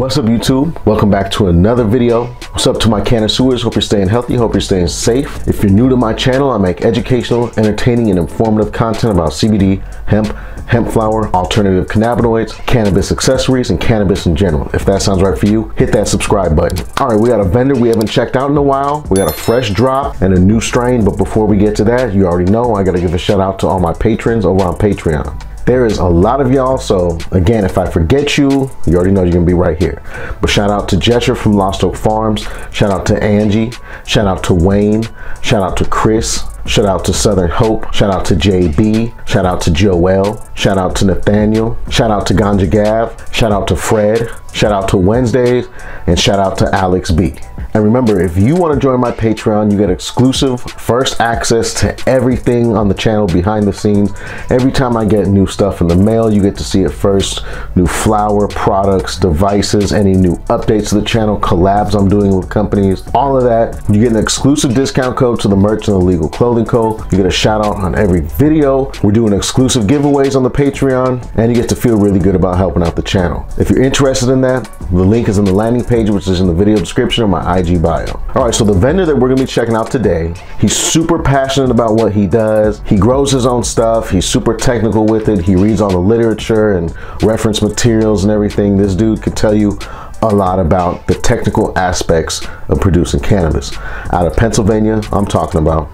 What's up, YouTube? Welcome back to another video. What's up to my connoisseurs? Hope you're staying healthy, hope you're staying safe. If you're new to my channel, I make educational, entertaining, and informative content about CBD, hemp, hemp flower, alternative cannabinoids, cannabis accessories, and cannabis in general. If that sounds right for you, hit that subscribe button. All right, we got a vendor we haven't checked out in a while. We got a fresh drop and a new strain, but before we get to that, you already know I gotta give a shout out to all my patrons over on Patreon. There is a lot of y'all, so again, if I forget you, you already know you're gonna be right here. But shout out to Jetcher from Lost Oak Farms, shout out to Angie, shout out to Wayne, shout out to Chris, shout out to Southern Hope, shout out to JB, shout out to Joel, shout out to Nathaniel, shout out to Ganja Gav, shout out to Fred, shout out to Wednesdays, and shout out to Alex B. And remember, if you want to join my Patreon, you get exclusive first access to everything on the channel behind the scenes. Every time I get new stuff in the mail, you get to see it first. New flower, products, devices, any new updates to the channel, collabs I'm doing with companies, all of that. You get an exclusive discount code to the merch and the legal clothing code. You get a shout out on every video. We're doing exclusive giveaways on the Patreon, and you get to feel really good about helping out the channel. If you're interested in that, the link is in the landing page, which is in the video description or my IG bio. All right, so the vendor that we're gonna be checking out today, he's super passionate about what he does. He grows his own stuff. He's super technical with it. He reads all the literature and reference materials and everything. This dude could tell you a lot about the technical aspects of producing cannabis. Out of Pennsylvania, I'm talking about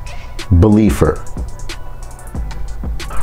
Beleafer.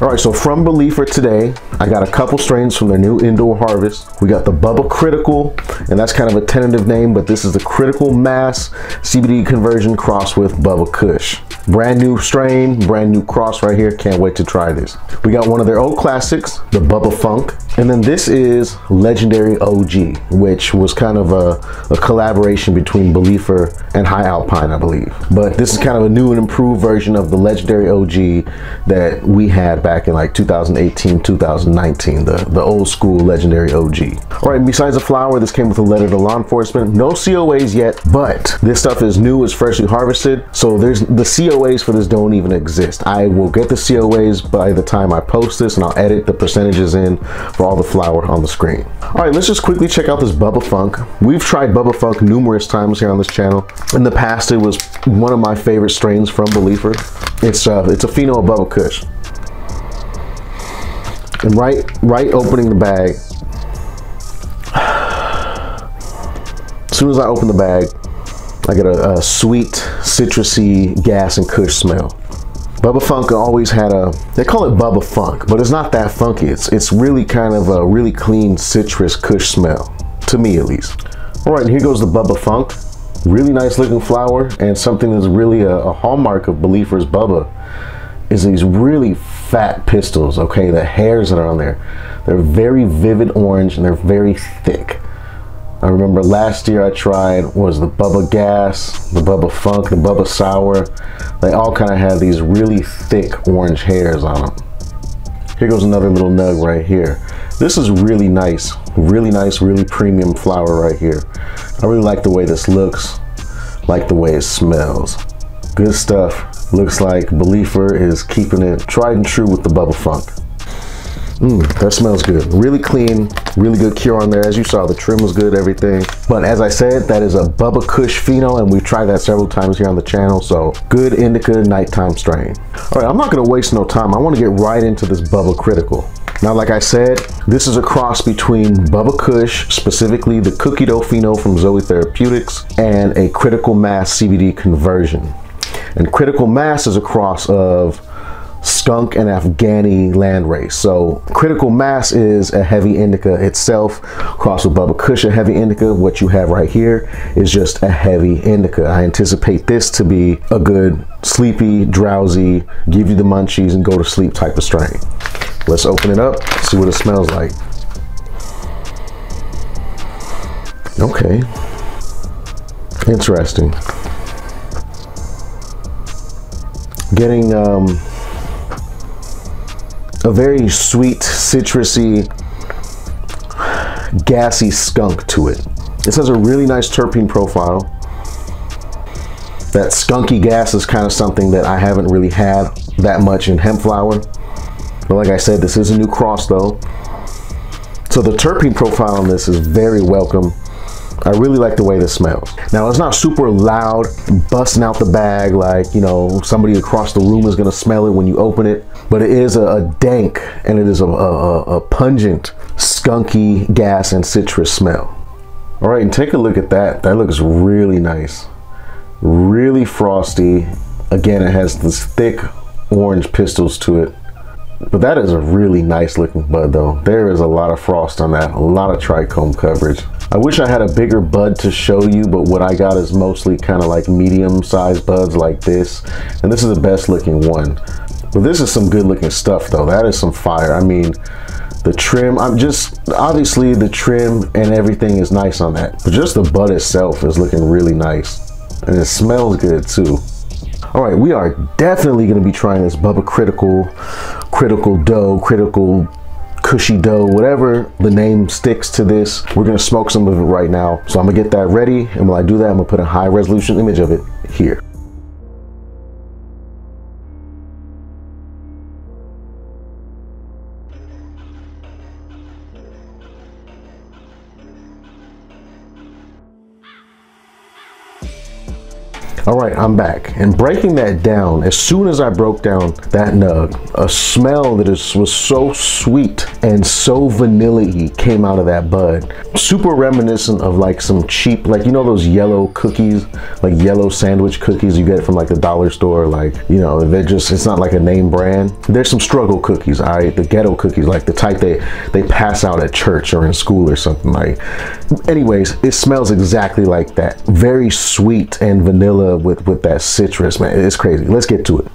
All right, so from Beleafer today, I got a couple strains from their new indoor harvest. We got the Bubba Critical, and that's kind of a tentative name, but this is the Critical Mass CBD conversion cross with Bubba Kush. Brand new strain, brand new cross right here. Can't wait to try this. We got one of their old classics, the Bubba Funk. And then this is Legendary OG, which was kind of a collaboration between Beleafer and High Alpine, I believe. But this is kind of a new and improved version of the Legendary OG that we had back in like 2018, 2019, the old school Legendary OG. All right, besides the flower, this came with a letter to law enforcement. No COAs yet, but this stuff is new, it's freshly harvested. So there's the COAs for this don't even exist. I will get the COAs by the time I post this, and I'll edit the percentages in for all the flower on the screen. All right, let's just quickly check out this Bubba Funk. We've tried Bubba Funk numerous times here on this channel. In the past, it was one of my favorite strains from Beleafer. It's a pheno of Bubba Kush. And right opening the bag, as soon as I open the bag, I get a sweet, citrusy gas and Kush smell. Bubba Funk always had they call it Bubba Funk, but it's not that funky. It's really kind of a really clean citrus Kush smell, to me at least. All right, and here goes the Bubba Funk. Really nice looking flower, and something that's really a hallmark of Beleafer's Bubba is these really fat pistils, okay? The hairs that are on there, they're very vivid orange and they're very thick. I remember last year I tried was the Bubba Gas, the Bubba Funk, the Bubba Sour. They all kind of have these really thick orange hairs on them. Here goes another little nug right here. This is really nice, really premium flower right here. I really like the way this looks, like the way it smells. Good stuff. Looks like Beleafer is keeping it tried and true with the Bubba Funk. That smells good. Really clean, really good cure on there. As you saw, the trim was good, everything. But as I said, that is a Bubba Kush pheno, and we've tried that several times here on the channel. So good indica nighttime strain. All right, I'm not gonna waste no time. I wanna get right into this Bubba Critical. Now, like I said, this is a cross between Bubba Kush, specifically the Cookie Dough pheno from Zoe Therapeutics, and a Critical Mass CBD conversion. And Critical Mass is a cross of skunk and Afghani landrace. So Critical Mass is a heavy indica itself, crossed with Bubba Kush, a heavy indica. What you have right here is just a heavy indica. I anticipate this to be a good sleepy, drowsy, give you the munchies and go to sleep type of strain. Let's open it up, see what it smells like. Okay, interesting. Getting a very sweet, citrusy, gassy skunk to it. This has a really nice terpene profile. That skunky gas is kind of something that I haven't really had that much in hemp flower. But like I said, this is a new cross though. So the terpene profile on this is very welcome. I really like the way this smells. Now, it's not super loud, busting out the bag like, you know, somebody across the room is gonna smell it when you open it, but it is a dank, and it is a pungent, skunky gas and citrus smell. All right, and take a look at that. That looks really nice. Really frosty. Again, it has this thick orange pistils to it. But that is a really nice looking bud though. There is a lot of frost on that, a lot of trichome coverage. I wish I had a bigger bud to show you, but what I got is mostly kind of like medium sized buds like this. And this is the best looking one. But this is some good looking stuff though. That is some fire. I mean, the trim, obviously the trim and everything is nice on that. But just the bud itself is looking really nice. And it smells good too. All right, we are definitely gonna be trying this Bubba critical dough, critical cushy dough, whatever the name sticks to this. We're gonna smoke some of it right now. So I'm gonna get that ready, and while I do that, I'm gonna put a high resolution image of it here. All right, I'm back, and breaking that down, as soon as I broke down that nug, a smell that was so sweet and so vanilla-y came out of that bud. Super reminiscent of like some cheap, like, you know those yellow cookies, like yellow sandwich cookies you get from like the dollar store, like, you know, they're just, it's not like a name brand. There's some struggle cookies, all right, the ghetto cookies, like the type they pass out at church or in school or something. Like, anyways, it smells exactly like that. Very sweet and vanilla with that citrus, man. It's crazy. Let's get to it.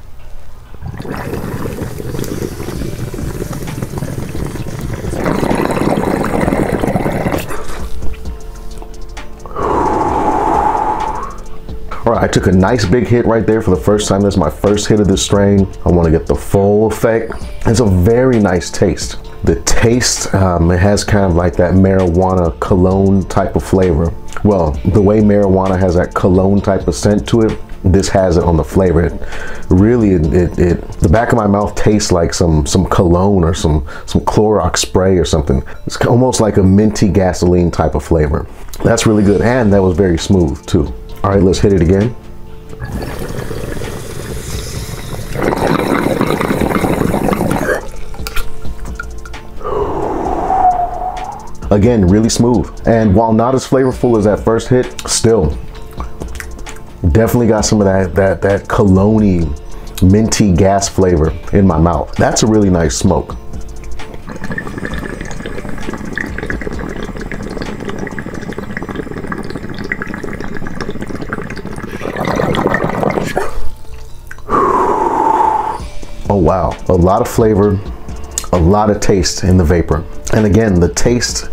All right, I took a nice big hit right there for the first time. This is my first hit of this strain. I want to get the full effect. It's a very nice taste. The taste, it has kind of like that marijuana cologne type of flavor. Well, the way marijuana has that cologne type of scent to it, this has it on the flavor. It really, the back of my mouth tastes like some cologne or some Clorox spray or something. It's almost like a minty gasoline type of flavor. That's really good, and that was very smooth too. All right, let's hit it again. Again, really smooth. And while not as flavorful as that first hit, still definitely got some of that cologne-y, minty gas flavor in my mouth. That's a really nice smoke. Oh wow, a lot of flavor, a lot of taste in the vapor. And again, the taste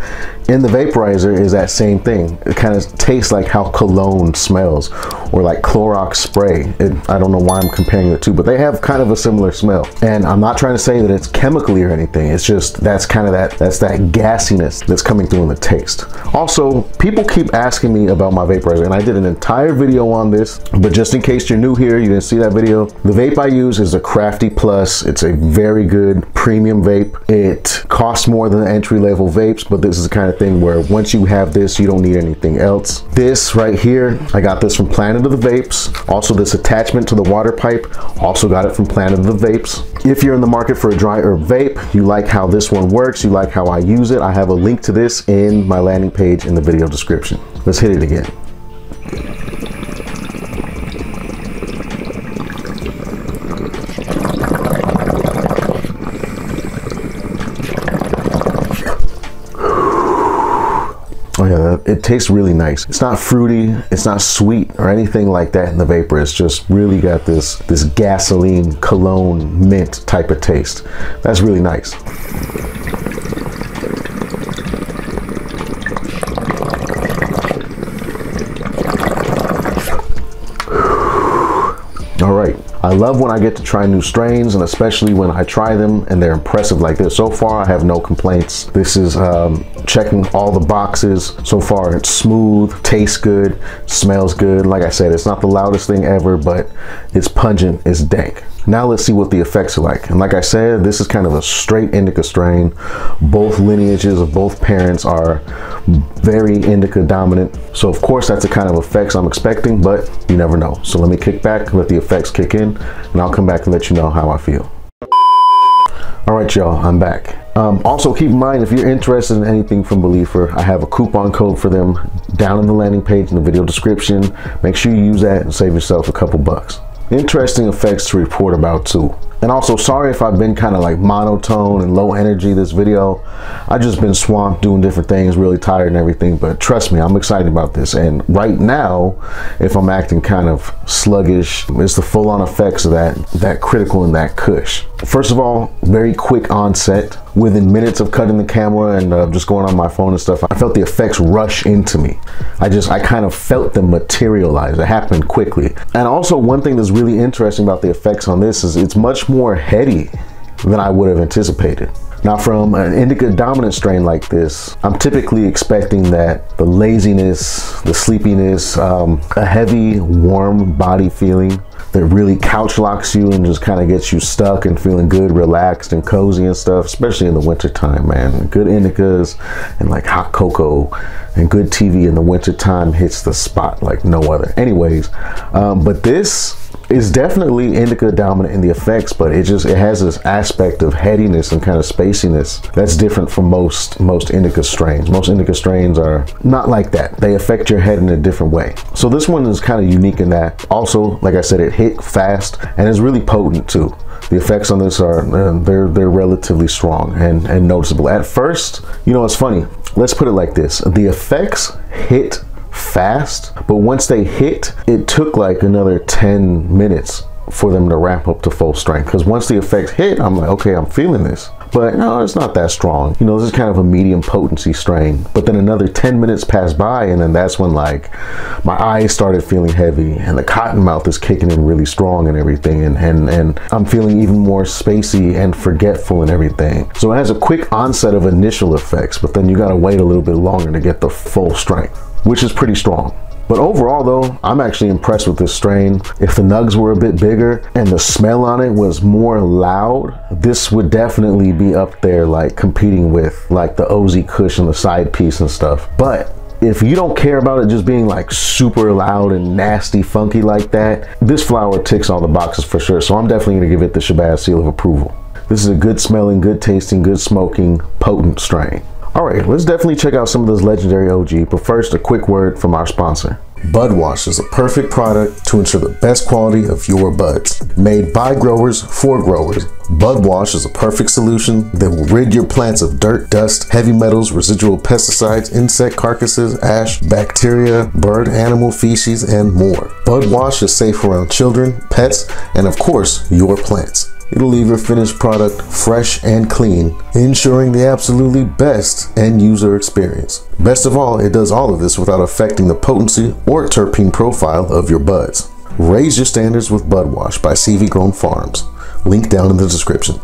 in the vaporizer is that same thing. It kind of tastes like how cologne smells, or like Clorox spray. I don't know why I'm comparing the two, but they have kind of a similar smell. And I'm not trying to say that it's chemically or anything. It's just, that's kind of that gassiness that's coming through in the taste. Also, people keep asking me about my vaporizer, and I did an entire video on this, but just in case you're new here, you didn't see that video, the vape I use is a Crafty Plus. It's a very good premium vape. It costs more than the entry-level vapes, but this is the kind of thing where once you have this, you don't need anything else. This right here, I got this from Planet of the Vapes. Also, this attachment to the water pipe, also got it from Planet of the Vapes. If you're in the market for a dry herb vape, you like how this one works, you like how I use it, I have a link to this in my landing page in the video description. Let's hit it again. Oh yeah, it tastes really nice. It's not fruity, it's not sweet or anything like that in the vapor. It's just really got this gasoline, cologne, mint type of taste. That's really nice. All right, I love when I get to try new strains, and especially when I try them and they're impressive like this. So far, I have no complaints. This is checking all the boxes. So far, it's smooth, tastes good, smells good. Like I said, it's not the loudest thing ever, but it's pungent, it's dank. Now let's see what the effects are like. And like I said, this is kind of a straight indica strain. Both lineages of both parents are very indica dominant. So of course that's the kind of effects I'm expecting, but you never know. So let me kick back, let the effects kick in, and I'll come back and let you know how I feel. All right, y'all, I'm back. Also keep in mind, if you're interested in anything from Beleafer, I have a coupon code for them down in the landing page in the video description. Make sure you use that and save yourself a couple bucks. Interesting effects to report about too. And also, sorry if I've been kind of like monotone and low energy this video. I've just been swamped doing different things, really tired and everything, but trust me, I'm excited about this. And right now, if I'm acting kind of sluggish, it's the full-on effects of that critical and that Kush. First of all, very quick onset. Within minutes of cutting the camera and just going on my phone and stuff, I felt the effects rush into me. I kind of felt them materialize. It happened quickly. And also, one thing that's really interesting about the effects on this is it's much more heady than I would have anticipated. Now, from an indica dominant strain like this, I'm typically expecting that the laziness, the sleepiness, a heavy, warm body feeling that really couch locks you and just kind of gets you stuck and feeling good, relaxed and cozy and stuff, especially in the winter time, man. Good indicas and like hot cocoa and good TV in the winter time hits the spot like no other. Anyways, but this is definitely indica dominant in the effects, but it has this aspect of headiness and kind of spaciness that's different from most indica strains. Most indica strains are not like that. They affect your head in a different way. So this one is kind of unique in that. Also, like I said, it hit fast and is really potent too. The effects on this are, they're relatively strong and noticeable. At first, you know, it's funny. Let's put it like this. The effects hit fast, but once they hit, it took like another 10 minutes for them to ramp up to full strength. Because once the effects hit, I'm like, okay, I'm feeling this. But no, it's not that strong. You know, this is kind of a medium potency strain. But then another 10 minutes passed by, and then that's when like my eyes started feeling heavy and the cotton mouth is kicking in really strong and everything. And I'm feeling even more spacey and forgetful and everything. So it has a quick onset of initial effects, but then you gotta wait a little bit longer to get the full strength, which is pretty strong. But overall though, I'm actually impressed with this strain. If the nugs were a bit bigger and the smell on it was more loud, this would definitely be up there like competing with like the OZ Kush and the side piece and stuff. But if you don't care about it just being like super loud and nasty, funky like that, this flower ticks all the boxes for sure. So I'm definitely gonna give it the Shabazz seal of approval. This is a good smelling, good tasting, good smoking, potent strain. All right, let's definitely check out some of this legendary OG, but first a quick word from our sponsor. Bud Wash is a perfect product to ensure the best quality of your buds. Made by growers for growers, Bud Wash is a perfect solution that will rid your plants of dirt, dust, heavy metals, residual pesticides, insect carcasses, ash, bacteria, bird, animal feces, and more. Bud Wash is safe around children, pets, and of course, your plants. It'll leave your finished product fresh and clean, ensuring the absolutely best end user experience. Best of all, it does all of this without affecting the potency or terpene profile of your buds. Raise your standards with Bud Wash by CV Grown Farms. Link down in the description.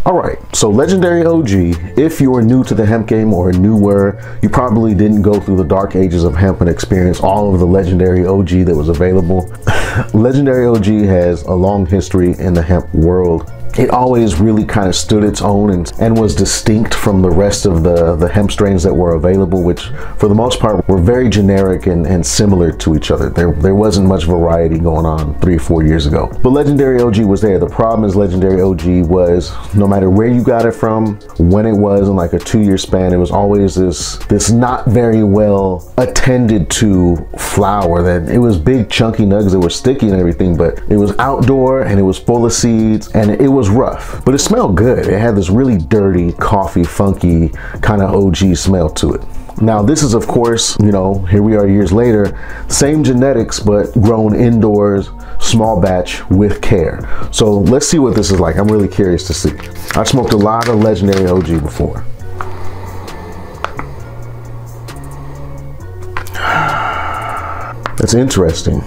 Alright, so legendary OG, if you're new to the hemp game or newer, you probably didn't go through the dark ages of hemp and experience all of the legendary OG that was available. Legendary OG has a long history in the hemp world. It always really kind of stood its own and was distinct from the rest of the hemp strains that were available, which for the most part were very generic and similar to each other. There wasn't much variety going on 3 or 4 years ago. But legendary OG was there. The problem is legendary OG was, no matter where you got it from, when it was in like a 2-year span, it was always this not very well attended to flower. That it was big chunky nugs that were sticky and everything, but it was outdoor and it was full of seeds and it was rough, but it smelled good. It had this really dirty, coffee, funky kind of OG smell to it. Now this is, of course, you know, here we are years later, same genetics, but grown indoors, small batch with care. So let's see what this is like. I'm really curious to see. I smoked a lot of legendary OG before. That's interesting.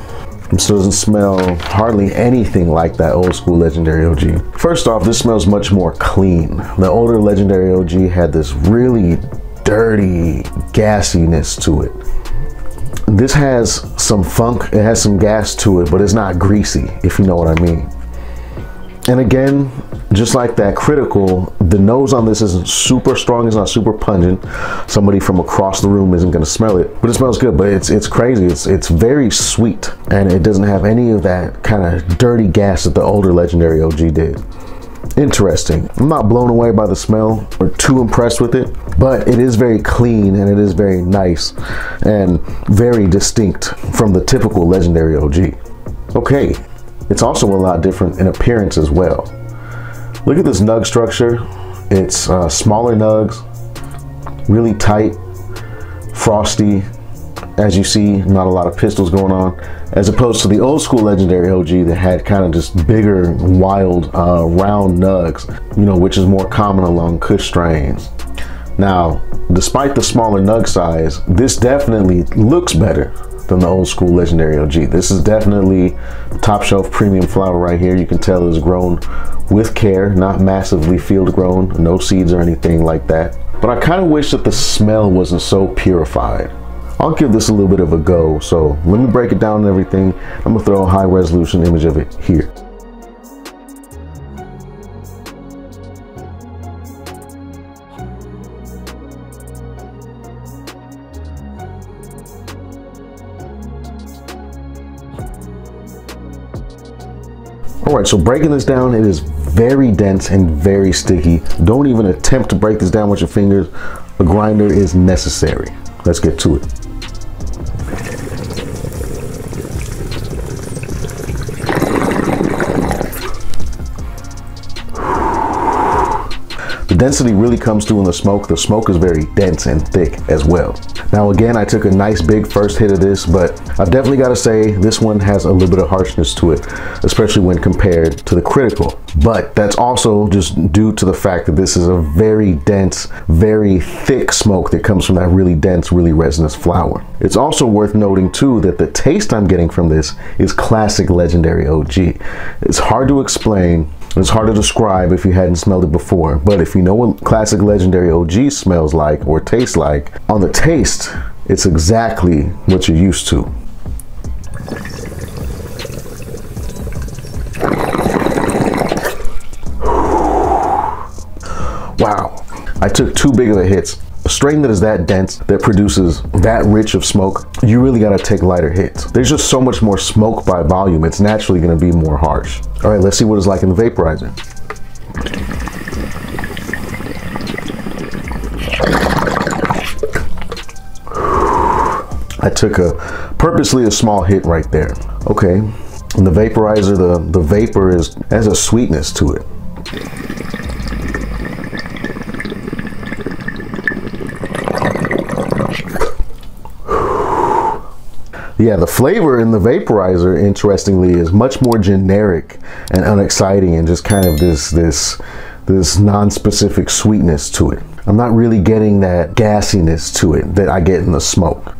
This doesn't smell hardly anything like that old school legendary OG. First off, this smells much more clean. The older legendary OG had this really dirty gassiness to it. This has some funk, it has some gas to it, but it's not greasy, if you know what I mean. And again, just like that critical, the nose on this isn't super strong, it's not super pungent. Somebody from across the room isn't gonna smell it, but it smells good. But it's crazy, it's very sweet, and it doesn't have any of that kind of dirty gas that the older Legendary OG did. Interesting. I'm not blown away by the smell or too impressed with it, but it is very clean and it is very nice and very distinct from the typical Legendary OG. Okay, it's also a lot different in appearance as well. Look at this nug structure. It's smaller nugs, really tight, frosty. As you see, not a lot of pistils going on, as opposed to the old school Legendary OG that had kind of just bigger, wild, round nugs, you know, which is more common along Kush strains. Now, despite the smaller nug size, this definitely looks better than the old school Legendary OG. This is definitely top shelf premium flower right here. You can tell it's grown with care, not massively field grown, no seeds or anything like that. But I kind of wish that the smell wasn't so purified. I'll give this a little bit of a go, so let me break it down and everything. I'm gonna throw a high resolution image of it here. All right, so breaking this down, it is very dense and very sticky. Don't even attempt to break this down with your fingers. A grinder is necessary. Let's get to it. The density really comes through in the smoke. The smoke is very dense and thick as well. Now again, I took a nice big first hit of this, but I've definitely got to say this one has a little bit of harshness to it, especially when compared to the critical. But that's also just due to the fact that this is a very dense, very thick smoke that comes from that really dense, really resinous flower. It's also worth noting too that the taste I'm getting from this is classic Legendary OG. It's hard to explain. It's hard to describe if you hadn't smelled it before, but if you know what classic Legendary OG smells like or tastes like, on the taste, it's exactly what you're used to. Wow, I took too big of a hits. A strain that is that dense, that produces that rich of smoke, you really gotta take lighter hits. There's just so much more smoke by volume, it's naturally gonna be more harsh. All right, let's see what it's like in the vaporizer. I took purposely a small hit right there. Okay, in the vaporizer, the vapor has a sweetness to it. Yeah, the flavor in the vaporizer, interestingly, is much more generic and unexciting and just kind of this non-specific sweetness to it. I'm not really getting that gassiness to it that I get in the smoke.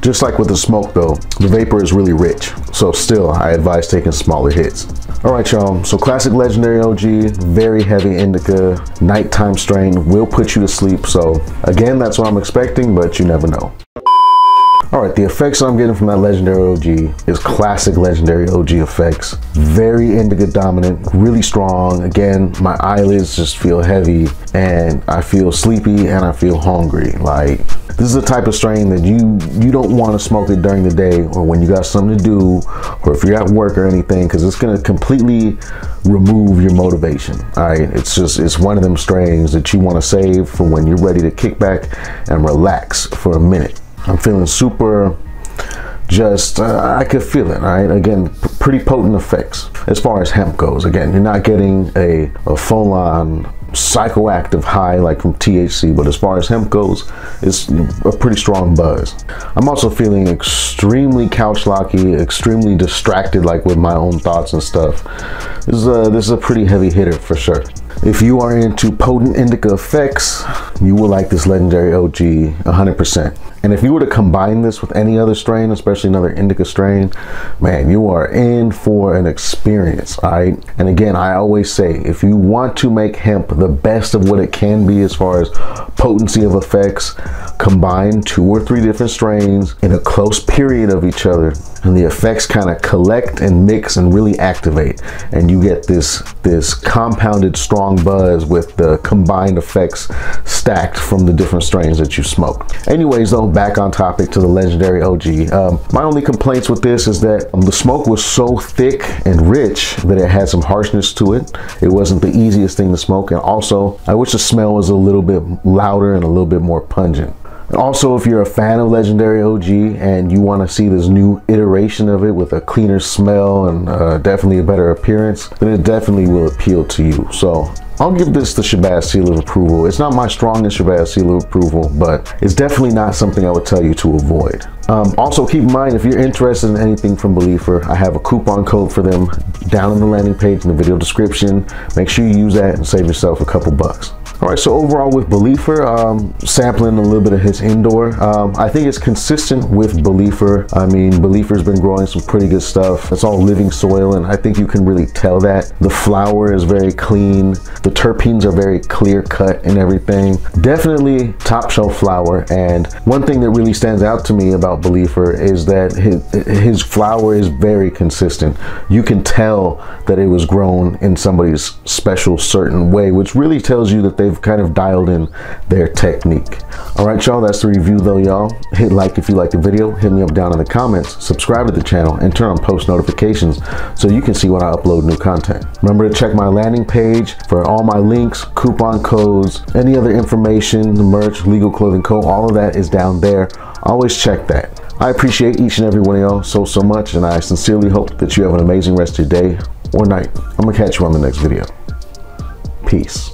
Just like with the smoke though, the vapor is really rich. So still, I advise taking smaller hits. All right, y'all, so classic Legendary OG, very heavy indica, nighttime strain, will put you to sleep. So again, that's what I'm expecting, but you never know. All right, the effects I'm getting from that Legendary OG is classic Legendary OG effects. Very indica dominant, really strong. Again, my eyelids just feel heavy and I feel sleepy and I feel hungry. Like, this is the type of strain that you don't want to smoke it during the day or when you got something to do or if you're at work or anything, because it's going to completely remove your motivation. All right, it's one of them strains that you want to save for when you're ready to kick back and relax for a minute. I'm feeling super, I could feel it, all right? Again, pretty potent effects. As far as hemp goes, again, you're not getting a full-on psychoactive high like from THC, but as far as hemp goes, it's a pretty strong buzz. I'm also feeling extremely couch locky, extremely distracted, like with my own thoughts and stuff. This is a pretty heavy hitter for sure. If you are into potent indica effects, you will like this legendary OG 100%. And if you were to combine this with any other strain, especially another indica strain, man, you are in for an experience, all right? And again, I always say, if you want to make hemp the best of what it can be as far as potency of effects, combine 2 or 3 different strains in a close period of each other, and the effects kind of collect and mix and really activate, and you get this compounded strong buzz with the combined effects stacked from the different strains that you smoked. Anyways though, back on topic to the legendary OG. My only complaints with this is that the smoke was so thick and rich that it had some harshness to it. It wasn't the easiest thing to smoke, and also I wish the smell was a little bit louder and a little bit more pungent. And also, if you're a fan of legendary OG and you want to see this new iteration of it with a cleaner smell and definitely a better appearance, then it definitely will appeal to you. So I'll give this the Shabazz seal of approval. It's not my strongest Shabazz seal of approval, but it's definitely not something I would tell you to avoid. Also, keep in mind, if you're interested in anything from Beleafer, I have a coupon code for them down on the landing page in the video description. Make sure you use that and save yourself a couple bucks. All right, so overall with Beleafer, sampling a little bit of his indoor, I think it's consistent with Beleafer. I mean, Beleafer's been growing some pretty good stuff. It's all living soil, and I think you can really tell that. The flower is very clean. The terpenes are very clear cut and everything. Definitely top shelf flower. And one thing that really stands out to me about Beleafer is that his flower is very consistent. You can tell that it was grown in somebody's special certain way, which really tells you that they've kind of dialed in their technique. All right, y'all, that's the review though, y'all. Hit like if you like the video, hit me up down in the comments, subscribe to the channel, and turn on post notifications so you can see when I upload new content. Remember to check my landing page for all my links, coupon codes, any other information, the merch, legal clothing code, all of that is down there. Always check that. I appreciate each and every one of y'all so much, and I sincerely hope that you have an amazing rest of your day or night. I'm gonna catch you on the next video. Peace.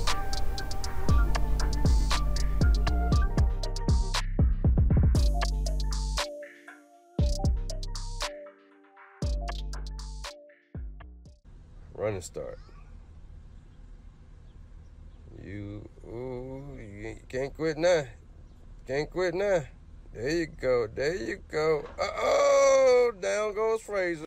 Running start. You can't quit now. Can't quit now. There you go. There you go. Uh-oh, down goes Fraser.